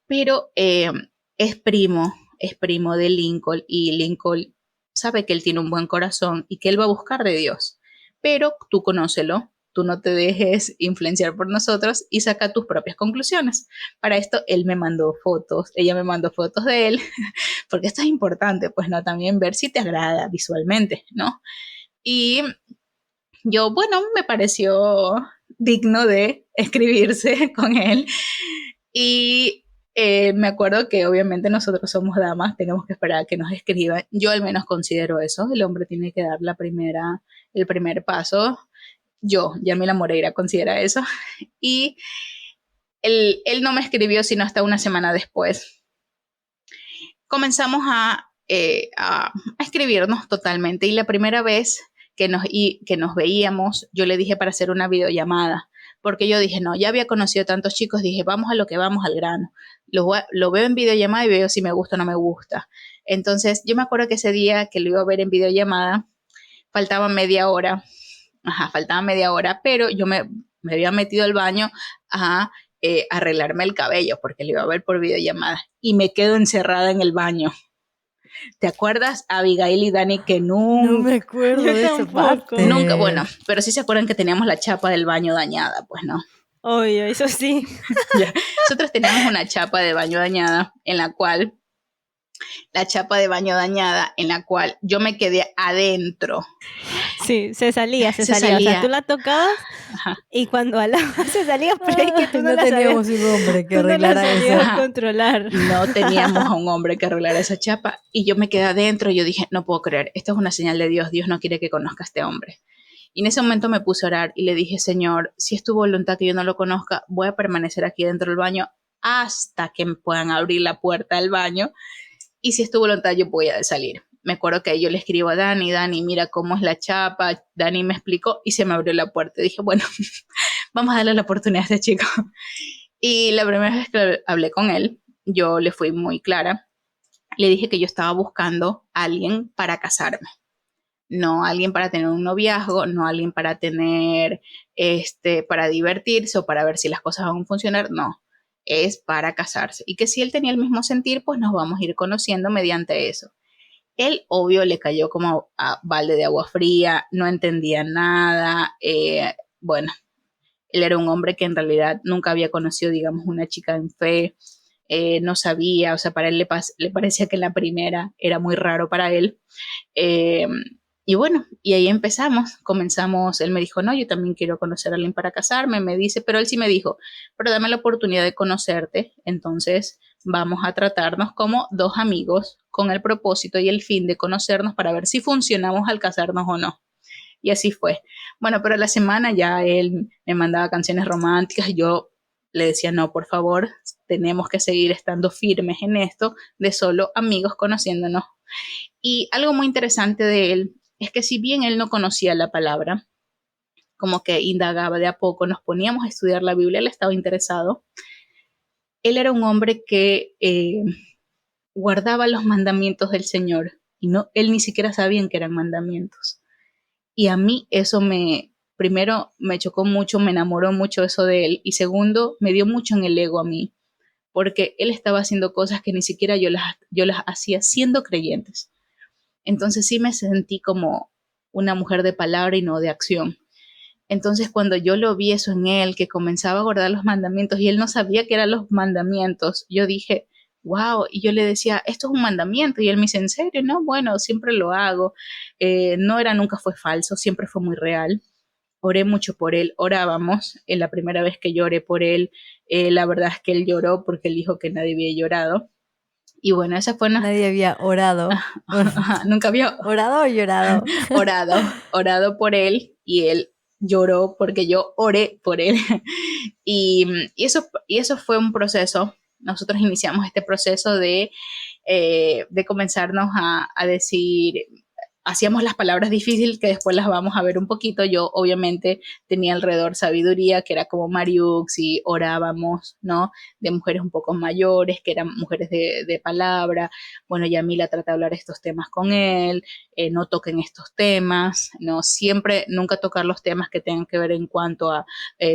Pero es primo de Lincoln y Lincoln sabe que él tiene un buen corazón y que él va a buscar de Dios. Pero tú conócelo, tú no te dejes influenciar por nosotros y saca tus propias conclusiones. Para esto ella me mandó fotos de él, porque esto es importante, pues no, también ver si te agrada visualmente, ¿no? Y yo, bueno, me pareció digno de escribirse con él y me acuerdo que obviamente nosotros somos damas, tenemos que esperar a que nos escriban. Yo al menos considero eso, el hombre tiene que dar el primer paso. Yamila Moreira considera eso. Y él no me escribió sino hasta una semana después. Comenzamos a escribirnos totalmente y la primera vez que nos veíamos, yo le dije para hacer una videollamada. porque yo dije, no, ya había conocido tantos chicos, dije, vamos a lo que vamos, al grano. Lo veo en videollamada y veo si me gusta o no me gusta. Entonces, yo me acuerdo que ese día que lo iba a ver en videollamada, faltaba media hora, pero yo me había metido al baño a arreglarme el cabello, porque lo iba a ver por videollamada, y me quedo encerrada en el baño. ¿Te acuerdas, Abigail y Dani, que No me acuerdo Yo de esa tampoco. parte. nunca, bueno, pero sí se acuerdan que teníamos la chapa del baño dañada, pues no. Obvio, eso sí. Ya. Nosotros teníamos una chapa de baño dañada en la cual yo me quedé adentro. Sí, se salía. Se O sea, salía. tú la tocabas Ajá. y cuando alabas se salía, pero es que tú no la teníamos sabías. un hombre que Tú no la arreglara sabías eso. controlar. No teníamos a un hombre que arreglara esa chapa y yo me quedé adentro y yo dije, no puedo creer, esto es una señal de Dios, Dios no quiere que conozca a este hombre. Y en ese momento me puse a orar y le dije, Señor, si es tu voluntad que yo no lo conozca, voy a permanecer aquí dentro del baño hasta que me puedan abrir la puerta del baño, y si es tu voluntad yo voy a salir. Me acuerdo que yo le escribo a Dani, mira cómo es la chapa, Dani me explicó y se me abrió la puerta. Y dije, bueno, vamos a darle la oportunidad a este chico. Y la primera vez que hablé con él, yo le fui muy clara. Le dije que yo estaba buscando a alguien para casarme. No alguien para tener un noviazgo, no alguien para tener, para divertirse o para ver si las cosas van a funcionar, no. Es para casarse. Y que si él tenía el mismo sentir, pues nos vamos a ir conociendo mediante eso. Él, obvio, le cayó como a balde de agua fría, no entendía nada. Bueno, él era un hombre que en realidad nunca había conocido, digamos, una chica en fe. No sabía, o sea, para él le parecía que la primera era muy raro para él. Y bueno, y ahí comenzamos, él me dijo, no, yo también quiero conocer a alguien para casarme, me dice, pero él sí me dijo, pero dame la oportunidad de conocerte, entonces vamos a tratarnos como dos amigos con el propósito y el fin de conocernos para ver si funcionamos al casarnos o no. Y así fue. Bueno, pero a la semana ya él me mandaba canciones románticas y yo le decía, no, por favor, tenemos que seguir estando firmes en esto de solo amigos conociéndonos. Y algo muy interesante de él es que si bien él no conocía la palabra, como que indagaba de a poco, nos poníamos a estudiar la Biblia, él estaba interesado. Él era un hombre que guardaba los mandamientos del Señor y él ni siquiera sabía que eran mandamientos. Y a mí eso primero me chocó mucho, me enamoró mucho eso de él, y segundo, me dio mucho en el ego a mí, porque él estaba haciendo cosas que ni siquiera yo las hacía siendo creyentes. Entonces sí me sentí como una mujer de palabra y no de acción. Entonces cuando yo lo vi eso en él, que comenzaba a guardar los mandamientos y él no sabía qué eran los mandamientos, yo dije, wow, y yo le decía, esto es un mandamiento, y él me dice, ¿en serio? No, bueno, siempre lo hago. Nunca fue falso, siempre fue muy real. Oré mucho por él, orábamos, en la primera vez que lloré por él, la verdad es que él lloró porque él dijo que nadie había llorado. Y bueno, esa fue una... Nadie había orado. Nunca había ¿Orado o llorado? orado por él, y él lloró porque yo oré por él. Y eso fue un proceso. Nosotros iniciamos este proceso de comenzarnos a decir, hacíamos las palabras difíciles que después las vamos a ver un poquito. Yo obviamente tenía alrededor sabiduría, que era como Mariux, y orábamos, ¿no? De mujeres un poco mayores, que eran mujeres de palabra. Bueno, Yamila trata de hablar estos temas con él, no toquen estos temas, ¿no? Siempre, nunca tocar los temas que tengan que ver en cuanto a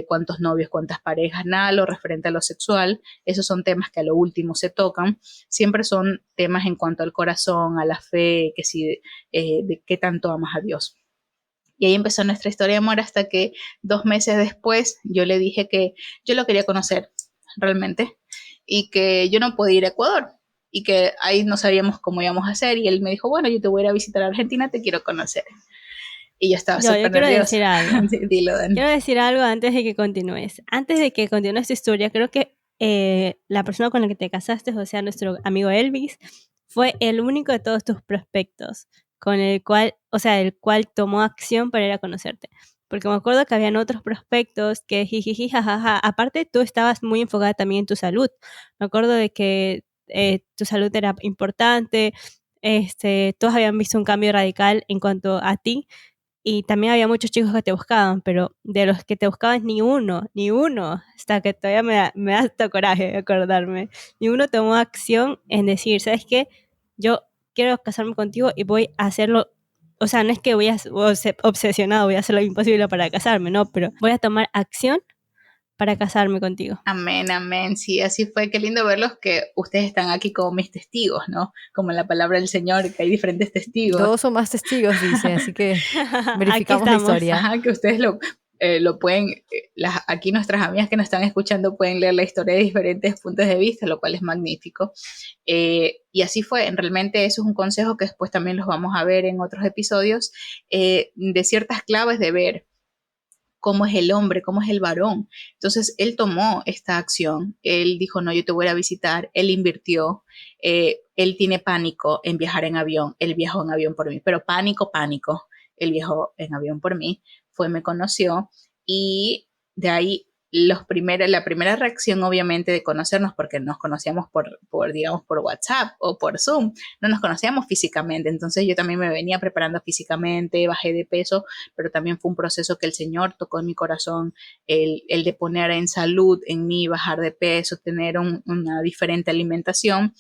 cuántos novios, cuántas parejas, nada lo referente a lo sexual. Esos son temas que a lo último se tocan. Siempre son temas en cuanto al corazón, a la fe, que si... de qué tanto amas a Dios. Y ahí empezó nuestra historia de amor, hasta que 2 meses después yo le dije que yo lo quería conocer realmente, y que yo no podía ir a Ecuador, y que ahí no sabíamos cómo íbamos a hacer, y él me dijo, bueno, yo te voy a ir a visitar a Argentina, te quiero conocer. Y yo estaba súper nerviosa. Yo quiero decir algo. Dilo, Dani. Quiero decir algo antes de que continúes. Antes de que continúes tu historia, creo que la persona con la que te casaste, o sea, nuestro amigo Elvis, fue el único de todos tus prospectos con el cual tomó acción para ir a conocerte. Porque me acuerdo que habían otros prospectos que jijiji, jajaja. Aparte, tú estabas muy enfocada también en tu salud. Me acuerdo de que tu salud era importante. Todos habían visto un cambio radical en cuanto a ti. y también había muchos chicos que te buscaban, pero de los que te buscaban ni uno, hasta que todavía me da hasta coraje acordarme, ni uno tomó acción en decir, ¿sabes qué? Yo quiero casarme contigo y voy a hacerlo, o sea, no es que voy a ser obsesionado, voy a hacer lo imposible para casarme, no, pero voy a tomar acción para casarme contigo. Amén, amén. Sí, así fue. Qué lindo verlos que ustedes están aquí como mis testigos, ¿no? Como en la palabra del Señor, que hay diferentes testigos. 2 o más testigos, dice, así que verificamos la historia. Ajá, que ustedes lo pueden, aquí nuestras amigas que nos están escuchando pueden leer la historia de diferentes puntos de vista, lo cual es magnífico. Y así fue. Realmente eso es un consejo que después también los vamos a ver en otros episodios, de ciertas claves de ver cómo es el hombre, cómo es el varón. Entonces, él tomó esta acción, él dijo, no, yo te voy a visitar, él invirtió, él tiene pánico en viajar en avión, él viajó en avión por mí, pero pánico, él viajó en avión por mí, me conoció y de ahí la primera reacción obviamente de conocernos, porque nos conocíamos digamos, por WhatsApp o por Zoom, no nos conocíamos físicamente, entonces yo también me venía preparando físicamente, bajé de peso, pero también fue un proceso que el Señor tocó en mi corazón, el de poner en salud en mí, bajar de peso, tener una diferente alimentación.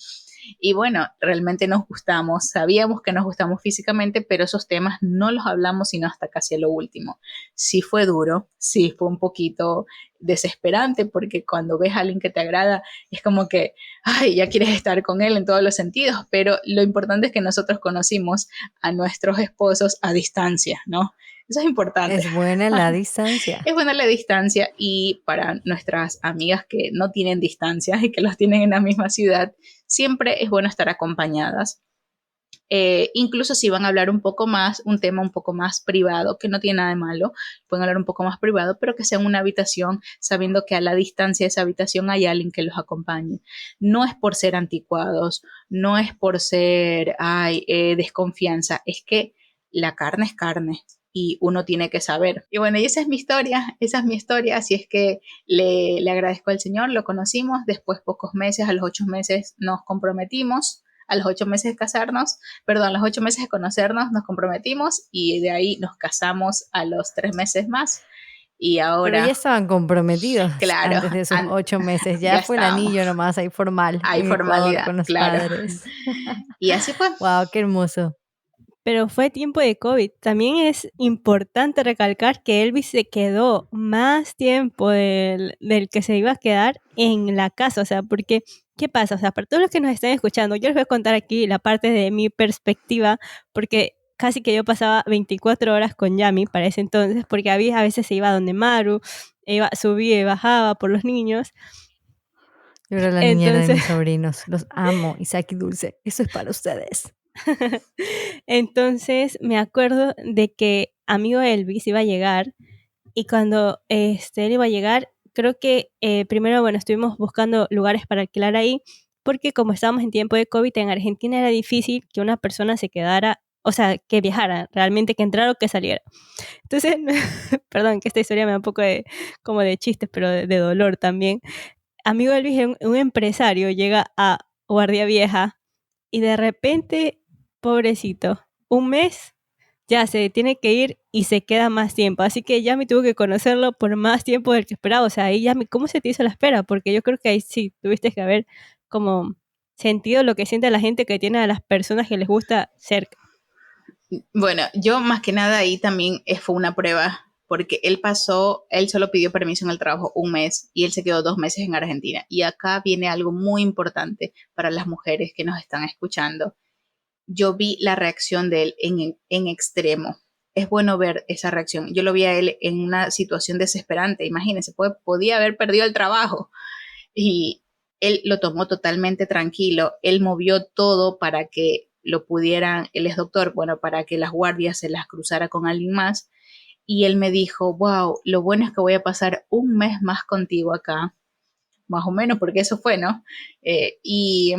Y bueno, realmente nos gustamos, sabíamos que nos gustamos físicamente, pero esos temas no los hablamos sino hasta casi a lo último. Sí fue duro, sí fue un poquito desesperante, porque cuando ves a alguien que te agrada, es como que, ay, ya quieres estar con él en todos los sentidos, pero lo importante es que nosotros conocimos a nuestros esposos a distancia, ¿no? Eso es importante. Es buena la distancia. Es buena la distancia, y para nuestras amigas que no tienen distancia y que los tienen en la misma ciudad, siempre es bueno estar acompañadas. Incluso si van a hablar un tema un poco más privado, que no tiene nada de malo, pueden hablar un poco más privado, pero que sea en una habitación, sabiendo que a la distancia de esa habitación hay alguien que los acompañe. No es por ser anticuados, no es por ser desconfianza, es que la carne es carne y uno tiene que saber. Y bueno, y esa es mi historia, así es que le agradezco al Señor, lo conocimos, después pocos meses, a los 8 meses nos comprometimos, a los 8 meses de casarnos, a los 8 meses de conocernos nos comprometimos, y de ahí nos casamos a los 3 meses más. Y ahora... Pero ya estaban comprometidos, claro, antes de esos 8 meses. Ya fue estábamos. El anillo nomás, ahí formal. Hay en formalidad, Ecuador, con los claro. padres. Y así fue. Wow, qué hermoso. Pero fue tiempo de COVID. También es importante recalcar que Elvis se quedó más tiempo del que se iba a quedar en la casa. O sea, porque, ¿qué pasa? O sea, para todos los que nos estén escuchando, yo les voy a contar aquí la parte de mi perspectiva, porque casi que yo pasaba 24 horas con Yami para ese entonces, porque a veces se iba donde Maru, subía y bajaba por los niños. Yo era la niñera de mis sobrinos. Los amo, Isaac y Dulce. Eso es para ustedes. Entonces me acuerdo de que amigo Elvis iba a llegar, y cuando él iba a llegar, creo que primero, bueno, estuvimos buscando lugares para alquilar ahí, porque como estábamos en tiempo de COVID en Argentina, era difícil que una persona se quedara, o sea, que viajara, realmente que entrara o que saliera. Entonces, perdón, que esta historia me da un poco como de chistes, pero de dolor también. Amigo Elvis, un empresario, llega a Guardia Vieja y de repente, pobrecito, un mes ya se tiene que ir y se queda más tiempo. Así que ya me tuvo que conocerlo por más tiempo del que esperaba. O sea, ahí ¿cómo se te hizo la espera? Porque yo creo que ahí sí tuviste que haber como sentido lo que siente la gente que tiene a las personas que les gusta cerca. Bueno, yo más que nada ahí también fue una prueba, porque él solo pidió permiso en el trabajo un mes y él se quedó 2 meses en Argentina. Y acá viene algo muy importante para las mujeres que nos están escuchando. Yo vi la reacción de él en extremo. Es bueno ver esa reacción. Yo lo vi a él en una situación desesperante. Imagínense, podía haber perdido el trabajo. Y él lo tomó totalmente tranquilo. Él movió todo para que lo pudieran, él es doctor, bueno, para que las guardias se las cruzara con alguien más. Y él me dijo, wow, lo bueno es que voy a pasar un mes más contigo acá, más o menos, porque eso fue, ¿no? Y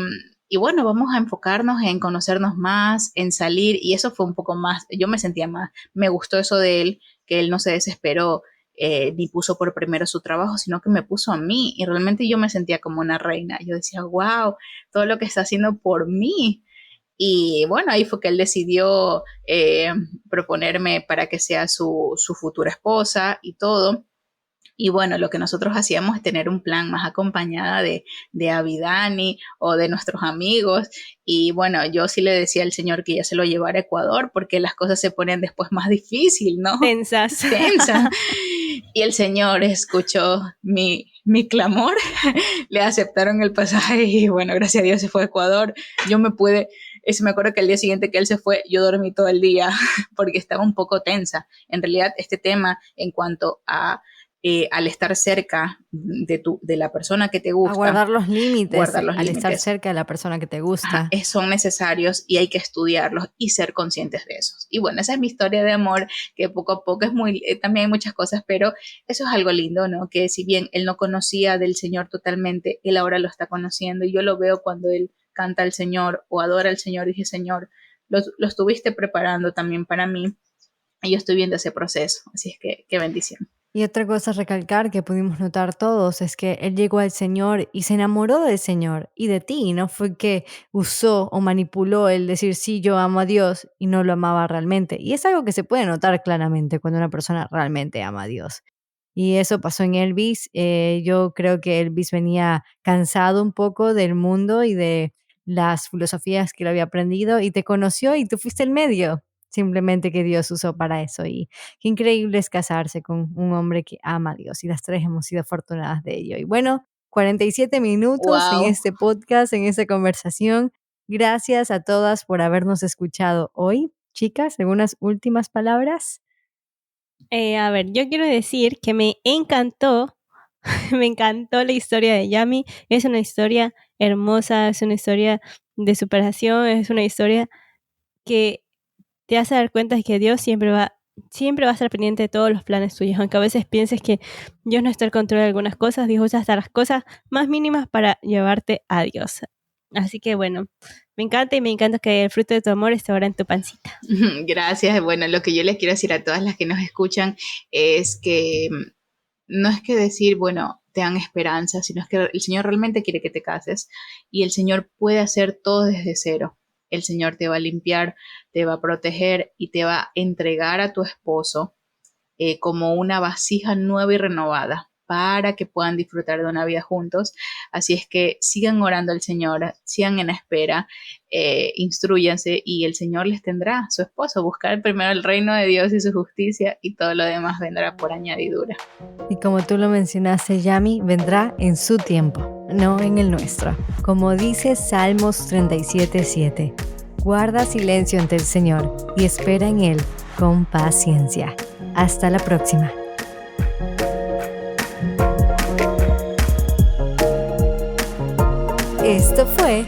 bueno, vamos a enfocarnos en conocernos más, en salir, y eso fue un poco más, yo me sentía más, me gustó eso de él, que él no se desesperó, ni puso por primero su trabajo, sino que me puso a mí, y realmente yo me sentía como una reina. Yo decía, wow, todo lo que está haciendo por mí. Y bueno, ahí fue que él decidió proponerme para que sea su futura esposa y todo. Y bueno, lo que nosotros hacíamos es tener un plan más acompañada de Abidani o de nuestros amigos. Y bueno, yo sí le decía al señor que ya se lo llevara a Ecuador porque las cosas se ponen después más difícil, ¿no? Tensas. Tensa. Y el señor escuchó mi clamor, le aceptaron el pasaje y bueno, gracias a Dios se fue a Ecuador. Yo me acuerdo que el día siguiente que él se fue, yo dormí todo el día porque estaba un poco tensa. En realidad, este tema en cuanto a al estar cerca de la persona que te gusta. A guardar los límites, al estar cerca de la persona que te gusta. Son necesarios y hay que estudiarlos y ser conscientes de esos. Y bueno, esa es mi historia de amor, que poco a poco también hay muchas cosas, pero eso es algo lindo, ¿no? Que si bien él no conocía del Señor totalmente, él ahora lo está conociendo y yo lo veo cuando él canta al Señor o adora al Señor y dice, Señor, lo estuviste preparando también para mí y yo estoy viendo ese proceso. Así es que qué bendición. Y otra cosa a recalcar que pudimos notar todos es que él llegó al Señor y se enamoró del Señor y de ti. No fue que usó o manipuló el decir, sí, yo amo a Dios y no lo amaba realmente. Y es algo que se puede notar claramente cuando una persona realmente ama a Dios. Y eso pasó en Elvis. Yo creo que Elvis venía cansado un poco del mundo y de las filosofías que lo había aprendido y te conoció y tú fuiste el medio. Simplemente que Dios usó para eso. Y qué increíble es casarse con un hombre que ama a Dios. Y las tres hemos sido afortunadas de ello. Y bueno, 47 minutos en este podcast, en esta conversación. Gracias a todas por habernos escuchado hoy. Chicas, ¿algunas últimas palabras? A ver, yo quiero decir que me encantó la historia de Yami. Es una historia hermosa, es una historia de superación, es una historia que te hace dar cuenta de que Dios siempre va a estar pendiente de todos los planes tuyos, aunque a veces pienses que Dios no está al control de algunas cosas, Dios usa hasta las cosas más mínimas para llevarte a Dios. Así que bueno, me encanta que el fruto de tu amor esté ahora en tu pancita. Gracias. Bueno, lo que yo les quiero decir a todas las que nos escuchan es que no es que decir, bueno, te dan esperanza, sino es que el Señor realmente quiere que te cases y el Señor puede hacer todo desde cero. El Señor te va a limpiar, te va a proteger y te va a entregar a tu esposo como una vasija nueva y renovada para que puedan disfrutar de una vida juntos. Así es que sigan orando al Señor, sigan en espera, instrúyanse y el Señor les tendrá su esposo. Buscar primero el reino de Dios y su justicia y todo lo demás vendrá por añadidura. Y como tú lo mencionaste, Yami, vendrá en su tiempo, no en el nuestro. Como dice Salmos 37:7, guarda silencio ante el Señor y espera en Él con paciencia. Hasta la próxima. Esto fue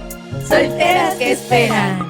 Solteras que esperan.